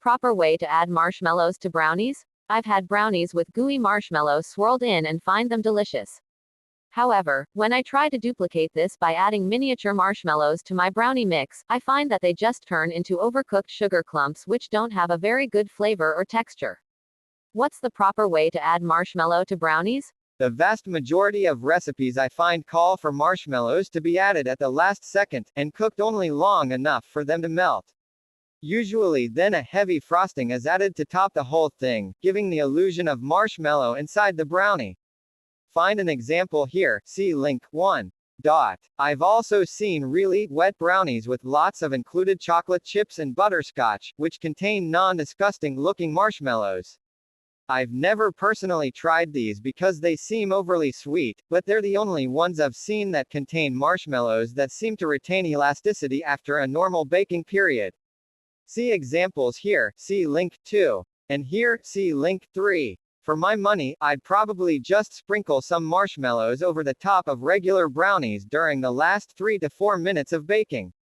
proper way to add marshmallows to brownies? I've had brownies with gooey marshmallows swirled in and find them delicious. However, when I try to duplicate this by adding miniature marshmallows to my brownie mix, I find that they just turn into overcooked sugar clumps which don't have a very good flavor or texture. What's the proper way to add marshmallow to brownies? The vast majority of recipes I find call for marshmallows to be added at the last second, and cooked only long enough for them to melt. Usually then a heavy frosting is added to top the whole thing, giving the illusion of marshmallow inside the brownie. Find an example here, see link 1. I've also seen really wet brownies with lots of included chocolate chips and butterscotch, which contain non-disgusting looking marshmallows. I've never personally tried these because they seem overly sweet, but they're the only ones I've seen that contain marshmallows that seem to retain elasticity after a normal baking period. See examples here, see link 2. And here, see link 3. For my money, I'd probably just sprinkle some marshmallows over the top of regular brownies during the last 3 to 4 minutes of baking.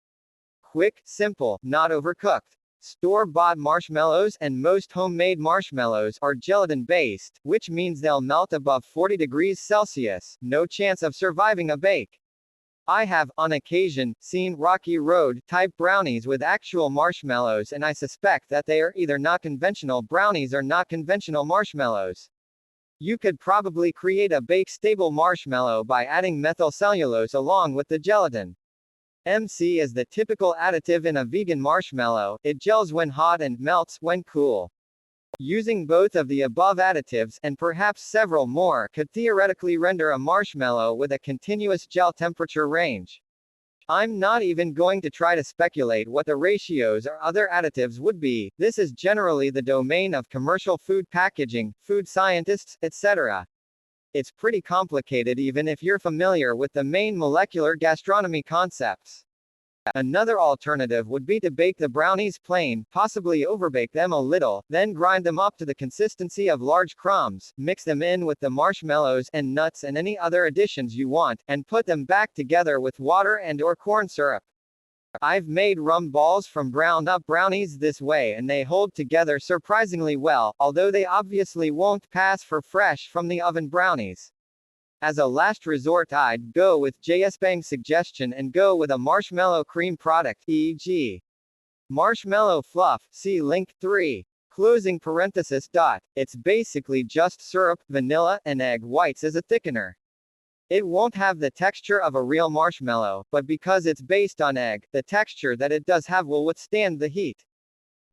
Quick, simple, not overcooked. Store-bought marshmallows and most homemade marshmallows are gelatin-based, which means they'll melt above 40 degrees Celsius, no chance of surviving a bake. I have, on occasion, seen Rocky Road-type brownies with actual marshmallows, and I suspect that they are either not conventional brownies or not conventional marshmallows. You could probably create a bake-stable marshmallow by adding methylcellulose along with the gelatin. MC is the typical additive in a vegan marshmallow, it gels when hot and melts when cool. Using both of the above additives, and perhaps several more, could theoretically render a marshmallow with a continuous gel temperature range. I'm not even going to try to speculate what the ratios or other additives would be, this is generally the domain of commercial food packaging, food scientists, etc. It's pretty complicated even if you're familiar with the main molecular gastronomy concepts. Another alternative would be to bake the brownies plain, possibly overbake them a little, then grind them up to the consistency of large crumbs, mix them in with the marshmallows and nuts and any other additions you want, and put them back together with water and/or corn syrup. I've made rum balls from ground-up brownies this way and they hold together surprisingly well, although they obviously won't pass for fresh from the oven brownies. As a last resort I'd go with JSBang's suggestion and go with a marshmallow cream product, e.g. marshmallow fluff, see link 3. Closing parenthesis. It's basically just syrup, vanilla, and egg whites as a thickener. It won't have the texture of a real marshmallow, but because it's based on egg, the texture that it does have will withstand the heat.